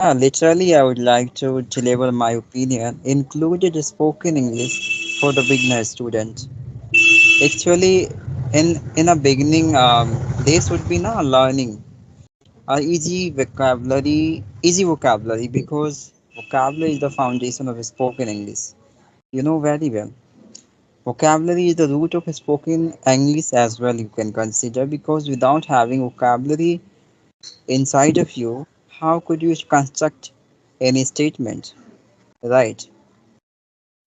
Yeah, literally, I would like to deliver my opinion, included spoken English for the beginner student. Actually, in a beginning, this would be now learning easy vocabulary because vocabulary is the foundation of spoken English. You know very well. Vocabulary is the root of spoken English as well. You can consider because without having vocabulary inside of you, how could you construct any statement? Right.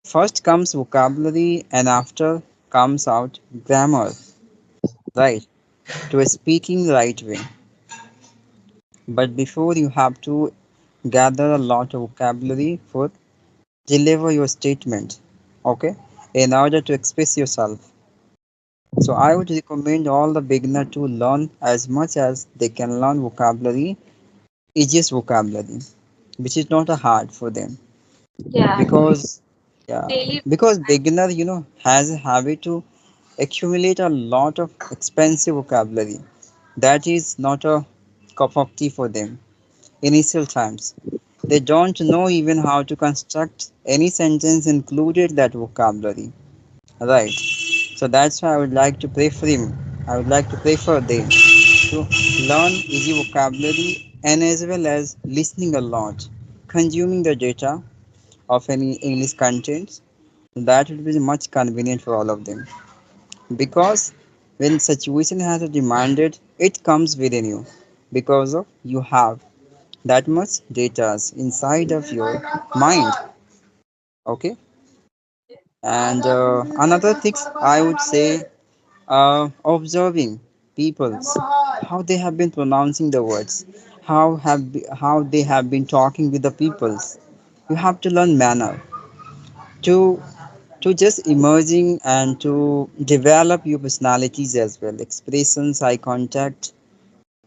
First comes vocabulary and after comes out grammar. Right. To speaking the right way. But before you have to gather a lot of vocabulary for deliver your statement. Okay. In order to express yourself. So I would recommend all the beginner to learn as much as they can learn vocabulary, easiest vocabulary, which is not a hard for them. Yeah, Because yeah, daily. because beginner has a habit to accumulate a lot of expensive vocabulary. That is not a cup of tea for them. Initial times. They don't know even how to construct any sentence included that vocabulary. Right. So that's why I would like to prefer him. I would like to prefer them to learn easy vocabulary and as well as listening a lot, consuming the data of any English content. That would be much convenient for all of them because when situation has demanded, it comes within you because of you have that much data inside of your mind. Okay, and another thing I would say, observing people's how they have been pronouncing the words, how they have been talking with the peoples. You have to learn manner to just emerging and to develop your personalities as well, expressions, eye contact,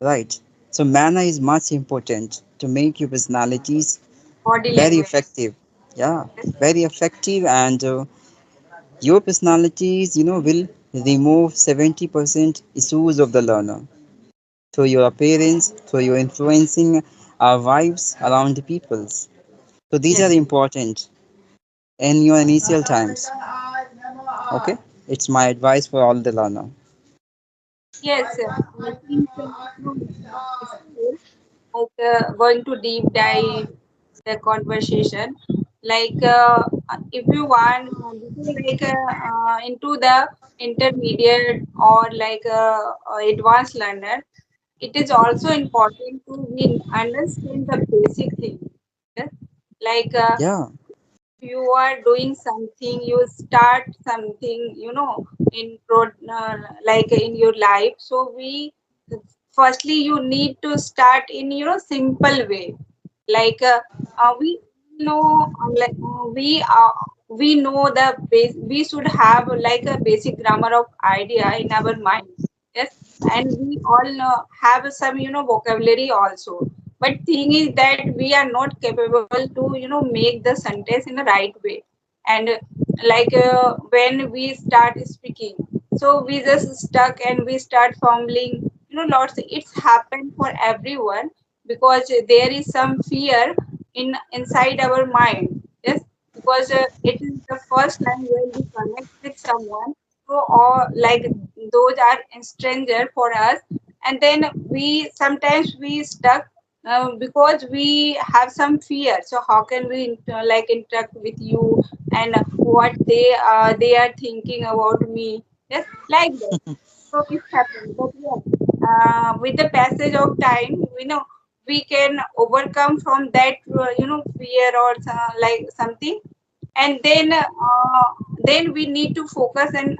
right? So manner is much important to make your personalities Body very language. effective. Yeah, very effective, and your personalities will remove 70% issues of the learner through your appearance, through your influencing vibes around the peoples. So these are Yes, important in your initial times. Okay, it's my advice for all the learner. yes. I think still, going to deep dive the conversation. Like if you want before into the intermediate or advanced learner, it is also important to we understand the basic thing. Yes? Like Yeah, you are doing something, you start something, in like in your life. So we firstly you need to start in simple way. Like we know we know the base. We should have like a basic grammar of idea in our mind. Yes, and we all know, have some vocabulary also, but thing is that we are not capable to make the sentence in the right way. And when we start speaking, so we just stuck and we start fumbling, lots. It's happened for everyone because there is some fear in inside our mind. Yes, because it is the first time when we connect with someone, so or like those are stranger for us, and then we sometimes we stuck because we have some fear. So how can we interact with you, and what they are thinking about me? Yes, like that. So it happens. But yeah, with the passage of time, we can overcome from that fear or something, and then we need to focus on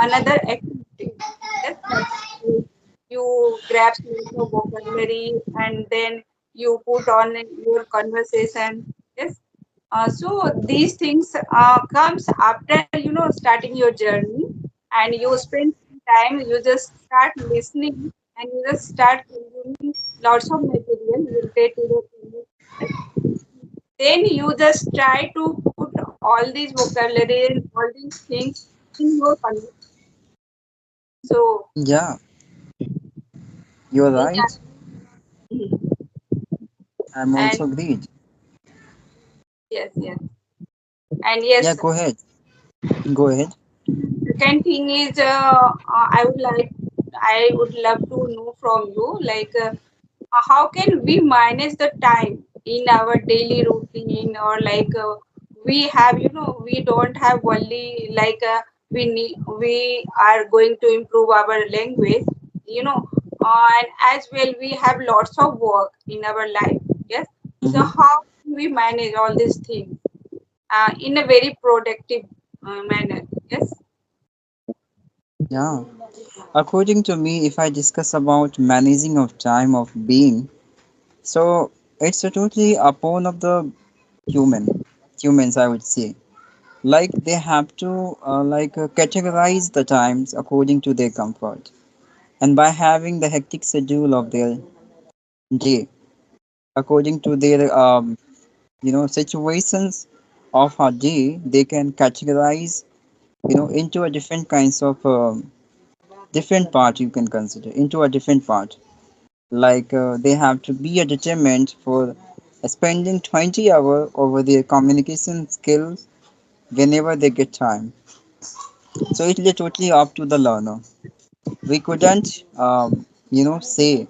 another activity. Yes, like you grab some vocabulary and then you put on your conversation. Yes, so these things comes after starting your journey, and you spend some time. You just start listening and you just start consuming lots of material related to the conversation. Then you just try to put all these vocabulary and all these things in your conversation. So yeah, you're yeah. right. I'm And also agreed. yes, yes. And yes, Yeah, go ahead. Go ahead. second thing is, I would love to know from you, like, how can we manage the time in our daily routine, or like, we have, we don't have only like, we are going to improve our language, and as well we have lots of work in our life. Yes. So Mm-hmm. how can we manage all these things in a very productive manner? Yes. Yeah. According to me, if I discuss about managing of time of being, so it's a totally upon of the humans, I would say. Like they have to categorize the times according to their comfort, and by having the hectic schedule of their day according to their situations of a day, they can categorize into a different kinds of different part you can consider into a different part. Like they have to be a determined for spending 20 hours over their communication skills whenever they get time. So it is totally up to the learner. We couldn't say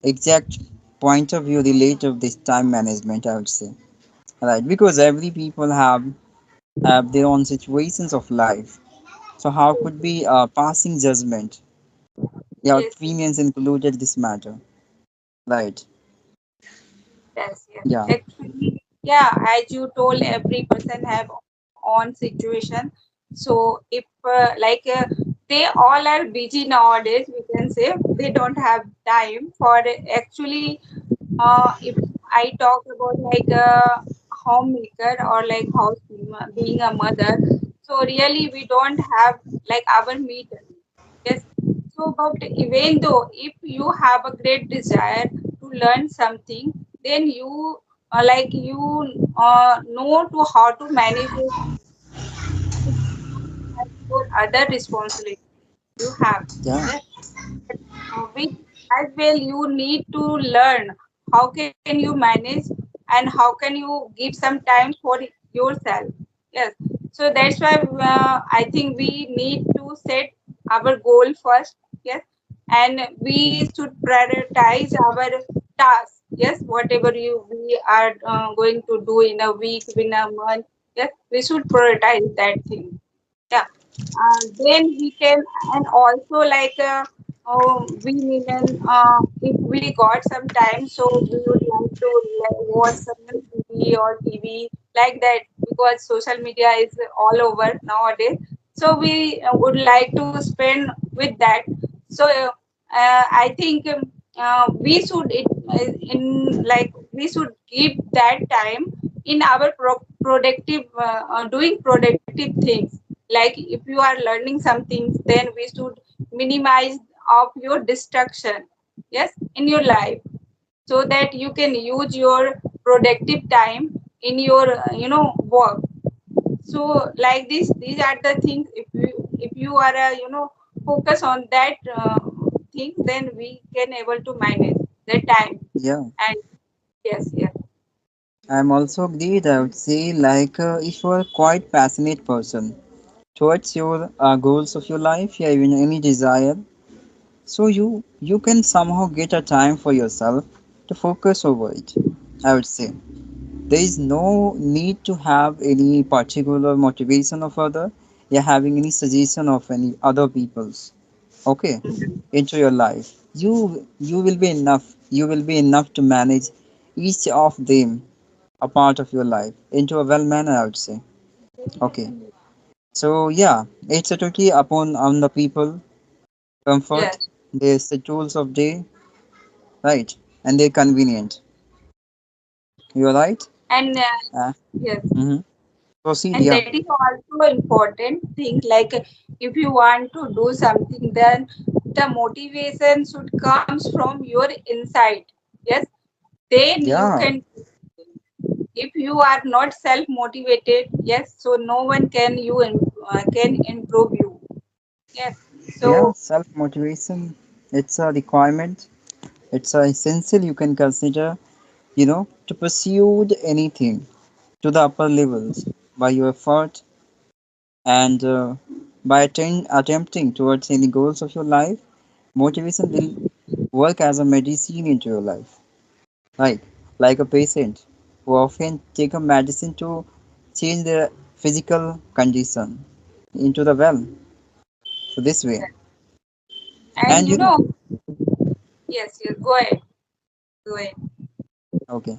exact point of view related to this time management, I would say. Right, because every people have their own situations of life. So how could be passing judgment? Your Yes, yes. opinions included this matter. Right. Yes, yes. Yeah. Actually, yeah, as you told, every person have own situation. So if they all are busy nowadays, we can say they don't have time for actually. If I talk about like a homemaker or like house being a mother, so really we don't have like our me time. Yes. So, but even though if you have a great desire to learn something, then you know to how to manage your your other responsibilities you have. Yeah. Yes. Which as well you need to learn how can you manage and how can you give some time for yourself. Yes. So that's why I think we need to set our goal first. Yes. And we should prioritize our tasks. Yes, whatever we are going to do in a week, in a month. Yes, we should prioritize that thing. Yeah. Then we can, and also like, we need an, if we got some time, so we would like to like watch some TV or TV like that, because social media is all over nowadays. So we would like to spend with that. So I think we should it in like we should give that time in our productive doing productive things. Like if you are learning something, then we should minimize of your distraction. Yes, in your life, so that you can use your productive time in your work. So like this, these are the things. If you are focus on that thing, then we can able to manage the time. Yeah. And yes, yes, I'm also agreed. I would say like if you are quite passionate person towards your goals of your life, yeah, even any desire, so you can somehow get a time for yourself to focus over it. I would say there is no need to have any particular motivation of other. You're having any suggestion of any other people's. Okay, into your life. You will be enough. You will be enough to manage each of them a part of your life into a well manner. I would say. Okay. So yeah, it's a totally upon on the people comfort, yes. their schedules of day, right, and they're convenient. You're right. And Uh, yes. mm-hmm. Proceed. And Yeah. that is also important thing, like if you want to do something, then the motivation should comes from your inside. Yes. Then you Yeah. can, if you are not self motivated, yes, so no one can improve you. Yes. Yeah. So Self motivation. It's a requirement. It's a essential you can consider to pursue anything to the upper levels by your effort and by attempting towards any goals of your life. Motivation will work as a medicine into your life, right? Like a patient who often take a medicine to change their physical condition into the well. So this way, And and yes, yes, go ahead, go ahead. okay,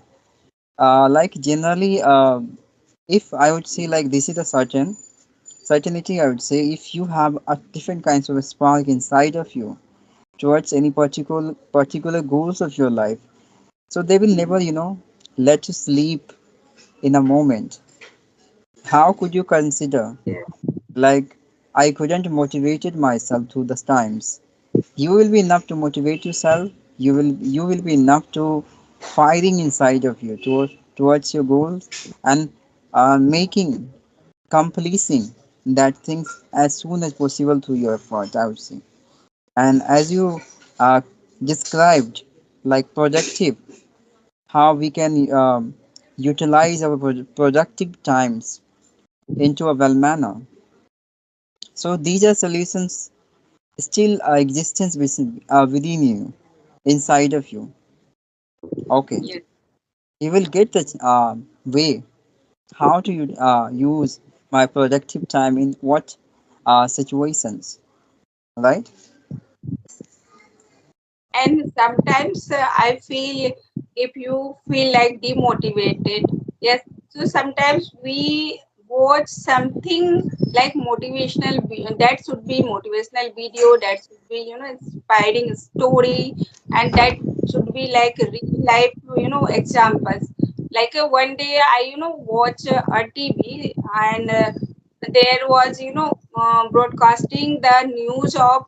like generally, if I would say like this is a certainty, I would say if you have a different kinds of spark inside of you towards any particular goals of your life, so they will never let you sleep in a moment. How could you consider like I couldn't motivated myself through the times? You will be enough to motivate yourself. You will be enough to firing inside of you towards your goals and making completing that things as soon as possible through your effort, I would say. And as you uh, described, like productive, how we can utilize our productive times into a well manner. So these are solutions still existence within you, inside of you. Okay, Yes. you will get the way how to use my productive time in what situations, right? And sometimes I feel, if you feel like demotivated, yes, so sometimes we watch something like that should be motivational video, that should be inspiring story, and that should be like real life examples. Like one day I watch a TV, and there was broadcasting the news of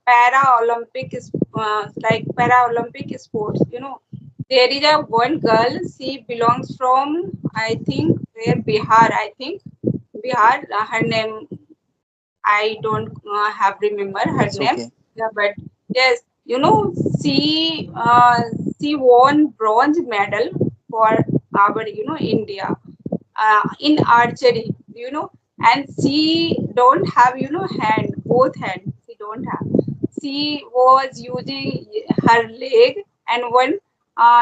Paralympic sports. There is a one girl. She belongs from, I think, where, Bihar. I think Bihar. Her name, I don't have remember her It's name. okay. Yeah, but yes, she she won bronze medal for our India in archery, and she don't have hand, both hand. She don't have. She was using her leg and one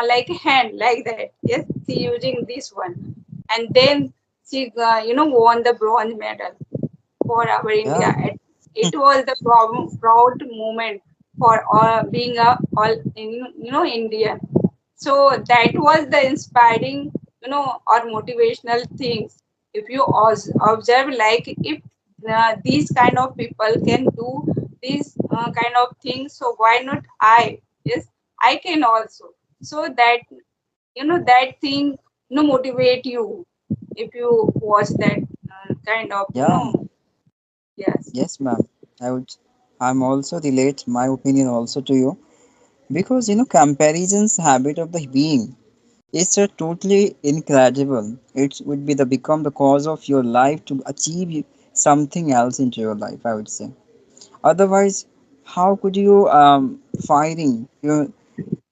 like hand, like that. Yes, she using this one, and then she won the bronze medal for our India. Yeah. It was the proud moment for being a all Indian. So that was the inspiring, or motivational things. If you observe, like, if these kind of people can do these kind of things, so why not I? Yes, I can also. So that that thing motivate you if you watch that kind of Yeah. yes. Yes, ma'am. I would. I'm also relate my opinion also to you because comparisons habit of the being is totally incredible. It would be the become the cause of your life to achieve something else into your life, I would say. Otherwise, how could you firing you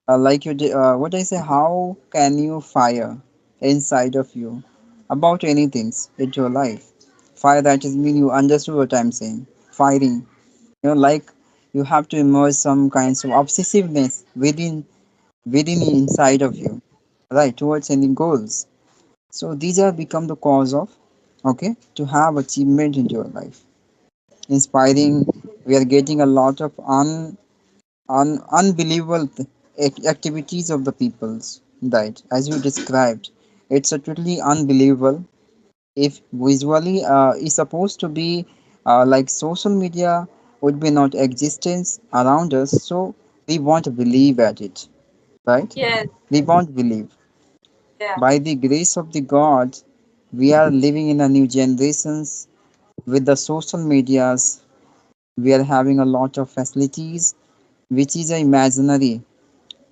like what I say? How can you fire inside of you about anything in your life? Fire that is mean you understood what I'm saying. Firing, like you have to immerse some kinds of obsessiveness within inside of you, right, towards any goals. So these are become the cause of okay to have achievement in your life. Inspiring, we are getting a lot of unbelievable activities of the peoples, right? As you described, it's a totally unbelievable. If visually is supposed to be like social media would be not existence around us, so we won't believe at it, right? Yes, We won't believe. yeah, By the grace of the God, we are living in a new generations with the social medias. We are having a lot of facilities, which is a imaginary,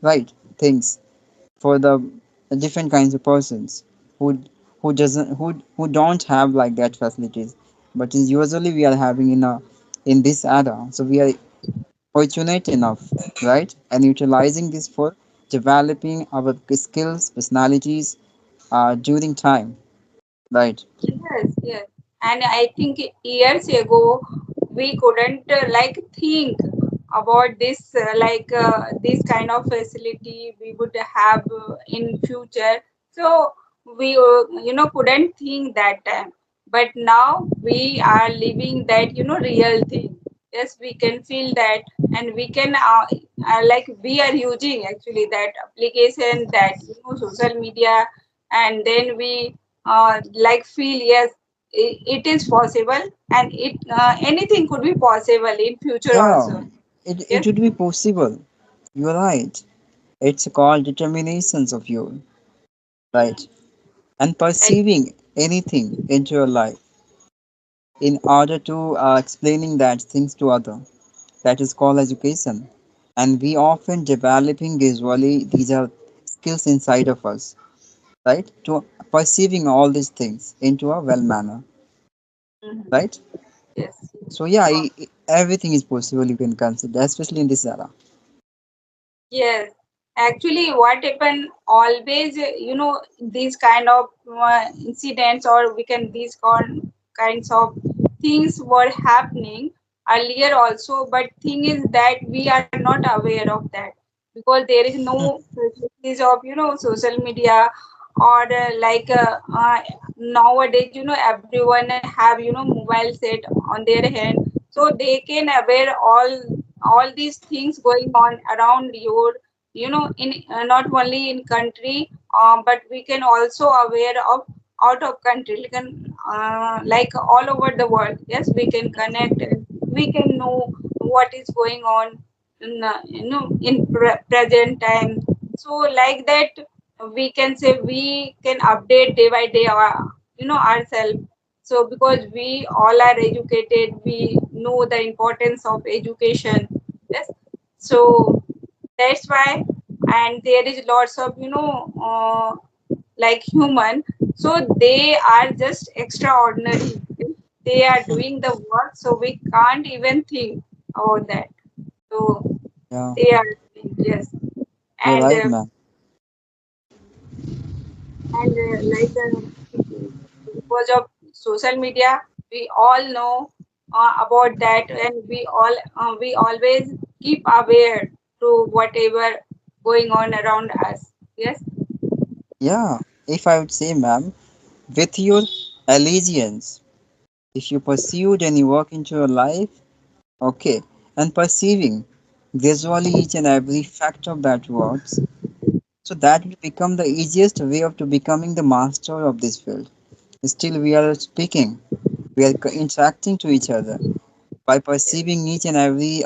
right? Things for the different kinds of persons who who don't have like that facilities. But is usually we are having in this era. So we are fortunate enough, right? And utilizing this for developing our skills, personalities during time, right? Yes, yes. And I think years ago we couldn't think about this kind of facility we would have in future. So we couldn't think that time. But now we are living that real thing. Yes, we can feel that, and we can we are using actually that application, that social media, and then we feel, yes, it is possible, and it anything could be possible in future Yeah, also. it Yes. would be possible. You're right. It's called determinations of you, right? And Like, perceiving anything into your life in order to explaining that things to other. That is called education. And we often developing usually these are skills inside of us, right? To perceiving all these things into a well manner, mhm, right? yes. So yeah, everything is possible you can consider, especially in this era. Yes, actually, what happened always, these kind of incidents, or we can kinds of things were happening earlier also. But thing is that we are not aware of that, because there is no facilities of social media, or nowadays everyone have mobile set on their hand, so they can aware all these things going on around your in not only in country, but we can also aware of out of country. We can all over the world. Yes, we can connect, we can know what is going on in in present time. So like that, we can say we can update day by day our ourselves. So because we all are educated, we know the importance of education. Yes, so that's why. And there is lots of human, so they are just extraordinary. They are doing the work, so we can't even think about that. So Yeah, they are doing, yes. you're and right, uh, man. and because of social media, we all know about that, and we always keep aware to whatever going on around us. Yes. Yeah, if I would say, ma'am, with your allegiance, if you pursued any work into your life, okay, and perceiving visually each and every fact of that works, so that will become the easiest way of to becoming the master of this field. Still, we are speaking, we are interacting to each other by perceiving each and every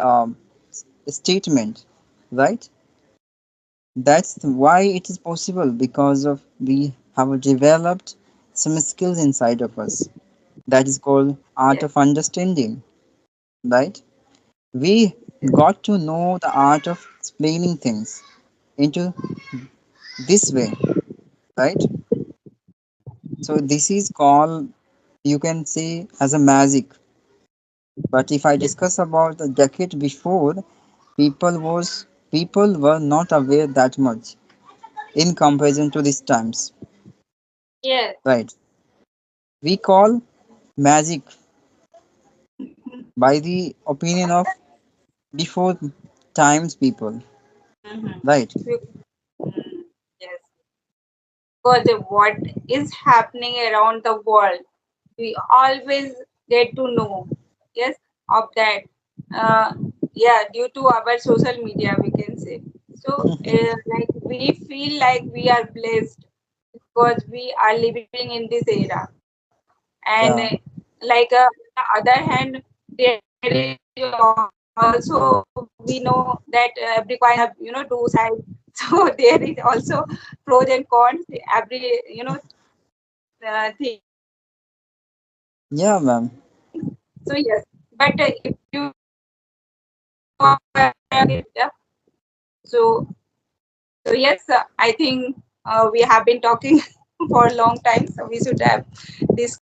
statement, right? That's why it is possible because of we have developed some skills inside of us. That is called art Yes. of understanding, right? We got to know the art of explaining things into this way, right? So this is called, you can say, as a magic. But if I Yes. discuss about the decade before, people were not aware that much in comparison to these times, Yes. right? We call magic by the opinion of before times people, Mm-hmm. right? Yes. Because what is happening around the world, we always get to know. Yes, of that. uh, yeah, due to our social media, we can say. So we feel like we are blessed because we are living in this era. And Yeah, on the other hand, there is also, we know that every coin have two sides. So there is also pros and cons every thing. So yes, but yeah, if ma'am. you if you are so so yes, I think we have been talking for a long time, so we should have discussed